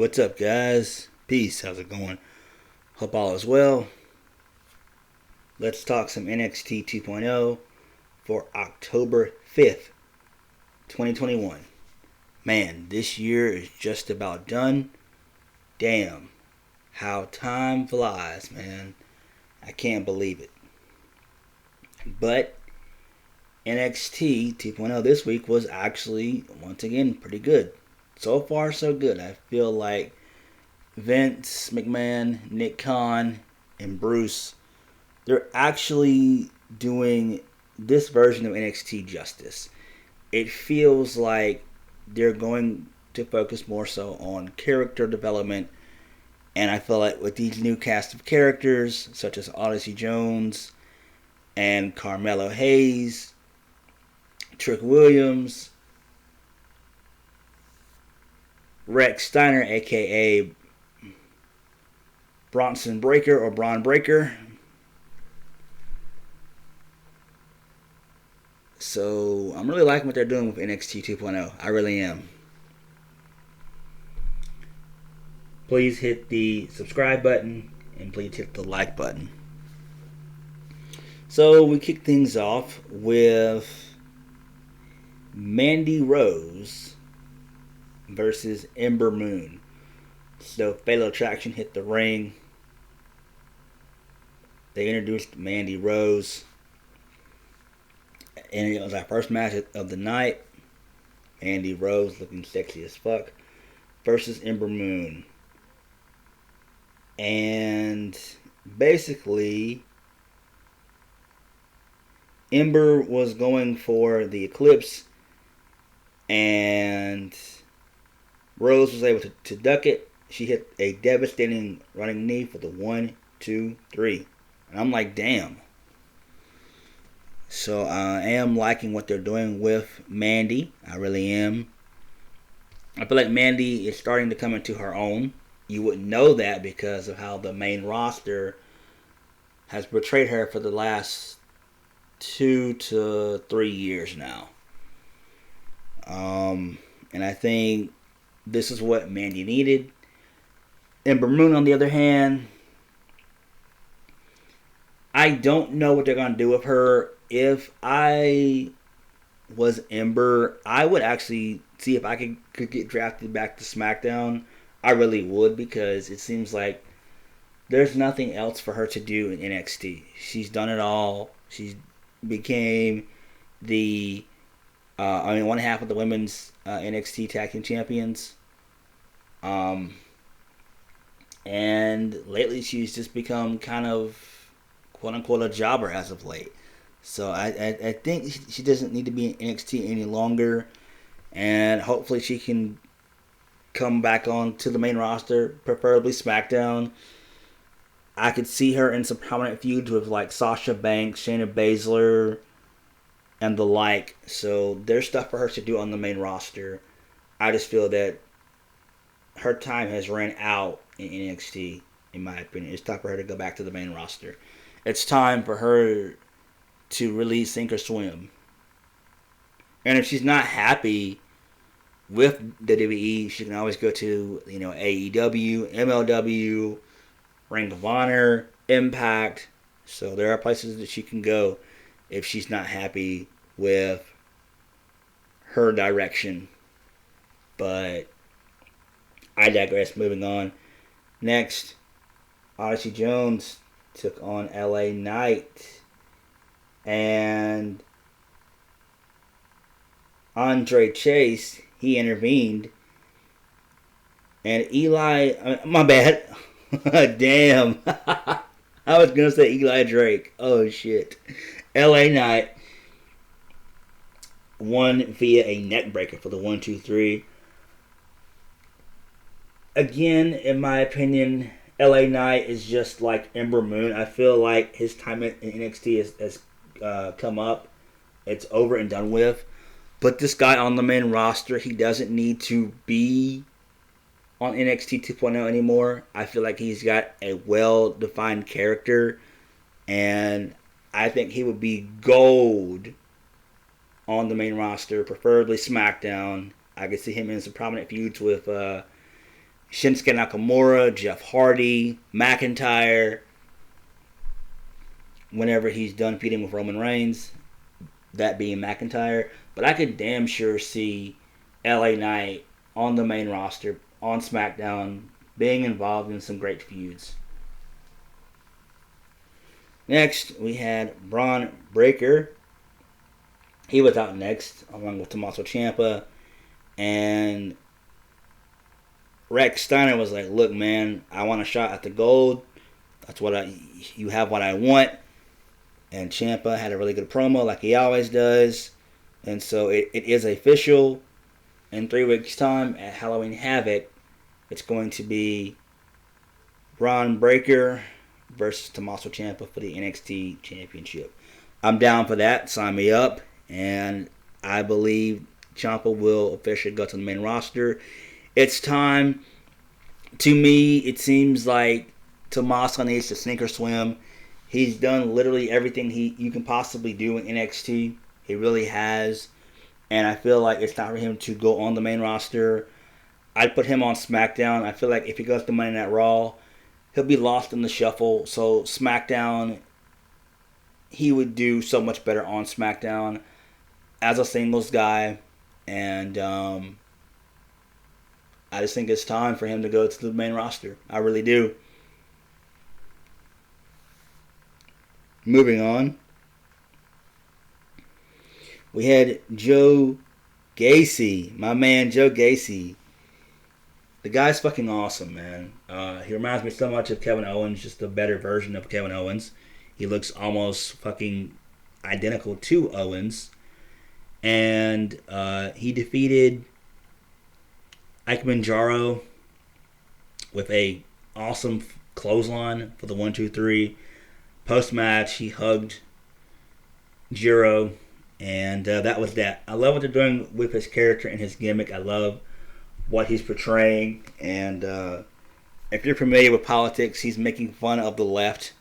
What's up, guys? Peace. How's it going? Hope all is well. Let's talk some NXT 2.0 for October 5th, 2021. Man, this year is just about done. Damn, how time flies, man. I can't believe it. But NXT 2.0 this week was actually, once again, pretty good. So far, so good. I feel like Vince McMahon, Nick Khan, and Bruce, they're actually doing this version of NXT justice. It feels like they're going to focus more so on character development, and I feel like with these new cast of characters, such as Odyssey Jones and Carmelo Hayes, Trick Williams, Rex Steiner, aka Bronson Breaker or Braun Breaker. So I'm really liking what they're doing with NXT 2.0. I really am. Please hit the subscribe button and please hit the like button. So we kick things off with Mandy Rose versus Ember Moon. So Fatal Attraction hit the ring. They introduced Mandy Rose, and it was our first match of the night. Mandy Rose, looking sexy as fuck, versus Ember Moon. And basically, Ember was going for the Eclipse, and Rose was able to duck it. She hit a devastating running knee for the 1, 2, 3. And I'm like, damn. So I am liking what they're doing with Mandy. I really am. I feel like Mandy is starting to come into her own. You wouldn't know that because of how the main roster has portrayed her for the last 2 to 3 years now. And I think this is what Mandy needed. Ember Moon, on the other hand, I don't know what they're going to do with her. If I was Ember, I would actually see if I could get drafted back to SmackDown. I really would, because it seems like there's nothing else for her to do in NXT. She's done it all. She became the one half of the women's NXT Tag Team Champions. And lately she's just become kind of quote unquote a jobber as of late. So I think she doesn't need to be in NXT any longer, and hopefully she can come back on to the main roster, preferably SmackDown. I could see her in some prominent feuds with like Sasha Banks, Shayna Baszler, and the like. So there's stuff for her to do on the main roster. I just feel that her time has ran out in NXT, in my opinion. It's time for her to go back to the main roster. It's time for her to really sink or swim. And if she's not happy with WWE, she can always go to, AEW, MLW, Ring of Honor, Impact. So there are places that she can go if she's not happy with her direction. But I digress. Moving on. Next, Odyssey Jones took on LA Knight. And Andre Chase, he intervened. And my bad. Damn. I was going to say Eli Drake. Oh, shit. LA Knight won via a neck breaker for the 1, 2, 3. Again, in my opinion, LA Knight is just like Ember Moon. I feel like his time in NXT has come up. It's over and done with. Put this guy on the main roster. He doesn't need to be on NXT 2.0 anymore. I feel like he's got a well-defined character, and I think he would be gold on the main roster, preferably SmackDown. I could see him in some prominent feuds with Shinsuke Nakamura, Jeff Hardy, McIntyre, whenever he's done feuding with Roman Reigns, that being McIntyre. But I could damn sure see LA Knight on the main roster, on SmackDown, being involved in some great feuds. Next, we had Braun Breaker. He was out next, along with Tommaso Ciampa. And Rex Steiner was like, look, man, I want a shot at the gold. You have what I want. And Ciampa had a really good promo like he always does. And so it is official. In 3 weeks' time at Halloween Havoc, it's going to be Braun Breaker versus Tommaso Ciampa for the NXT Championship. I'm down for that. Sign me up. And I believe Ciampa will officially go to the main roster. It's time. To me, it seems like Tommaso needs to sink or swim. He's done literally everything you can possibly do in NXT. He really has. And I feel like it's time for him to go on the main roster. I'd put him on SmackDown. I feel like if he goes to Monday Night Raw, he'll be lost in the shuffle. So SmackDown, he would do so much better on SmackDown as a singles guy. And I just think it's time for him to go to the main roster. I really do. Moving on. We had Joe Gacy. My man, Joe Gacy. The guy's fucking awesome, man. He reminds me so much of Kevin Owens, just a better version of Kevin Owens. He looks almost fucking identical to Owens. And he defeated Ike Manjaro with a awesome clothesline for the 1-2-3. Post-match, he hugged Jiro. And that was that. I love what they're doing with his character and his gimmick. I love what he's portraying. And if you're familiar with politics, he's making fun of the left.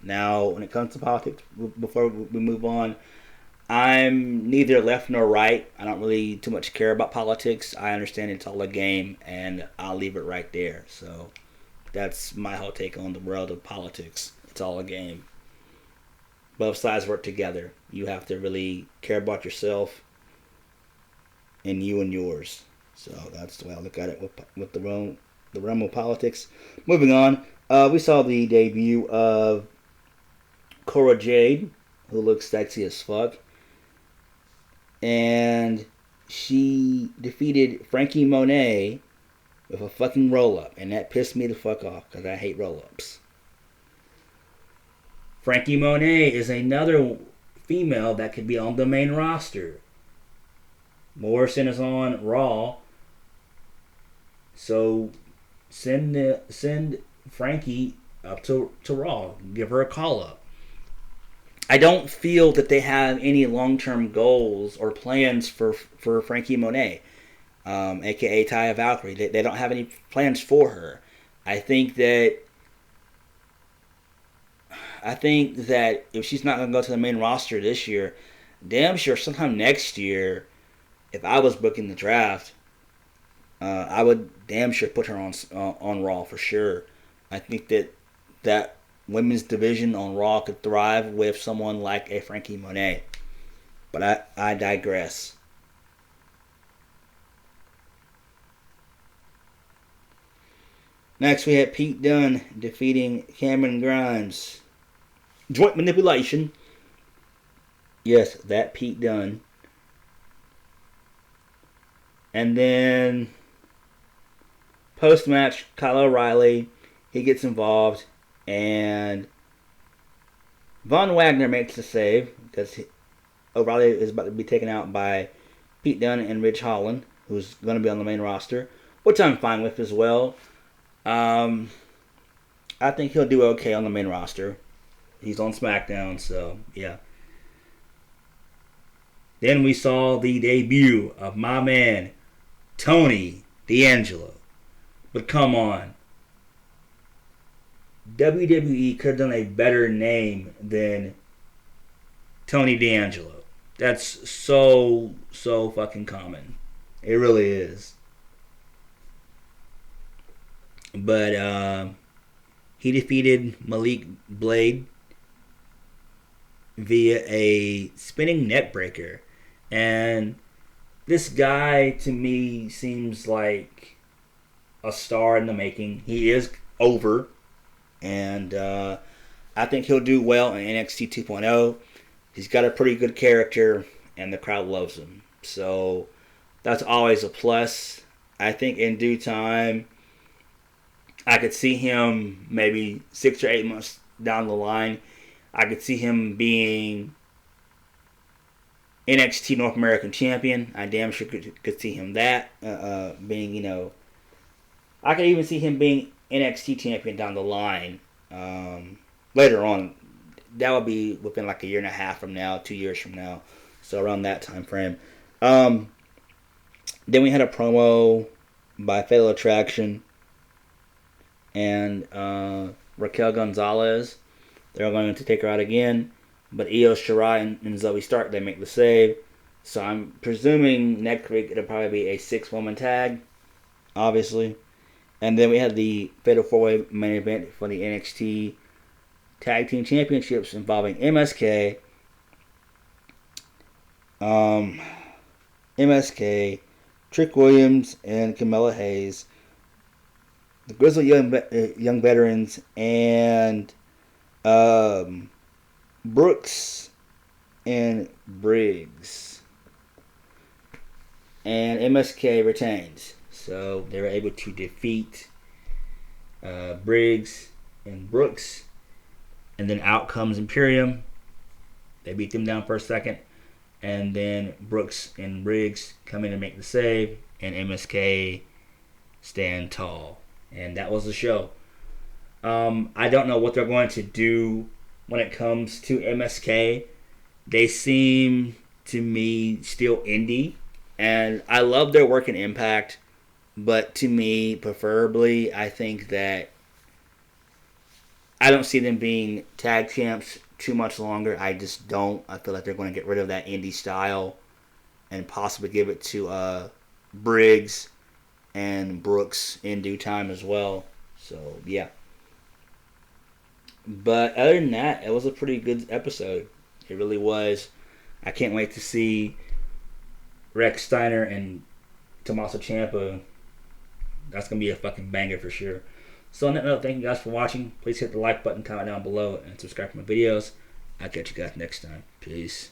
Now, when it comes to politics, before we move on, I'm neither left nor right. I don't really too much care about politics. I understand it's all a game, and I'll leave it right there. So that's my whole take on the world of politics. It's all a game. Both sides work together. You have to really care about yourself and you and yours. So that's the way I look at it with the realm of politics. Moving on, we saw the debut of Cora Jade, who looks sexy as fuck. And she defeated Frankie Monet with a fucking roll-up. And that pissed me the fuck off because I hate roll-ups. Frankie Monet is another female that could be on the main roster. Morrison is on Raw. So send Frankie up to Raw. Give her a call-up. I don't feel that they have any long-term goals or plans for Frankie Monet, a.k.a. Taya Valkyrie. They don't have any plans for her. I think that if she's not going to go to the main roster this year, damn sure sometime next year, if I was booking the draft, I would damn sure put her on Raw for sure. I think that women's division on Raw could thrive with someone like a Frankie Monet. But I digress. Next, we had Pete Dunne defeating Cameron Grimes. Joint manipulation. Yes, that Pete Dunne. And then post-match, Kyle O'Reilly, he gets involved, and Von Wagner makes the save because O'Reilly is about to be taken out by Pete Dunne and Ridge Holland, who's going to be on the main roster, which I'm fine with as well. I think he'll do okay on the main roster. He's on SmackDown, so yeah. Then we saw the debut of my man, Tony D'Angelo. But come on. WWE could have done a better name than Tony D'Angelo. That's so fucking common. It really is. But he defeated Malik Blade via a spinning neck breaker. And this guy, to me, seems like a star in the making. He is over. And I think he'll do well in NXT 2.0. He's got a pretty good character, and the crowd loves him. So that's always a plus. I think in due time, I could see him maybe 6 or 8 months down the line. I could see him being NXT North American Champion. I damn sure could see him that being, I could even see him being NXT Champion down the line later on. That would be within like a year and a half from now, 2 years from now. So around that time frame. Then we had a promo by Fatal Attraction and Raquel Gonzalez. They're going to take her out again. But Io Shirai and Zoe Stark, they make the save. So I'm presuming next week it'll probably be a 6-woman tag, obviously. And then we had the Fatal 4-Way main event for the NXT Tag Team Championships involving MSK, Trick Williams, and Camilla Hayes, the Grizzled Young Veterans, and Brooks and Briggs. And MSK retains. So they were able to defeat Briggs and Brooks. And then out comes Imperium. They beat them down for a second. And then Brooks and Briggs come in and make the save. And MSK stand tall. And that was the show. I don't know what they're going to do when it comes to MSK. They seem to me still indie. And I love their work in Impact. But to me, preferably, I think that I don't see them being tag champs too much longer. I just don't. I feel like they're going to get rid of that indie style and possibly give it to Briggs and Brooks in due time as well. So, yeah. But other than that, it was a pretty good episode. It really was. I can't wait to see Rex Steiner and Tommaso Ciampa. That's going to be a fucking banger for sure. So on that note, thank you guys for watching. Please hit the like button, comment down below, and subscribe to my videos. I'll catch you guys next time. Peace.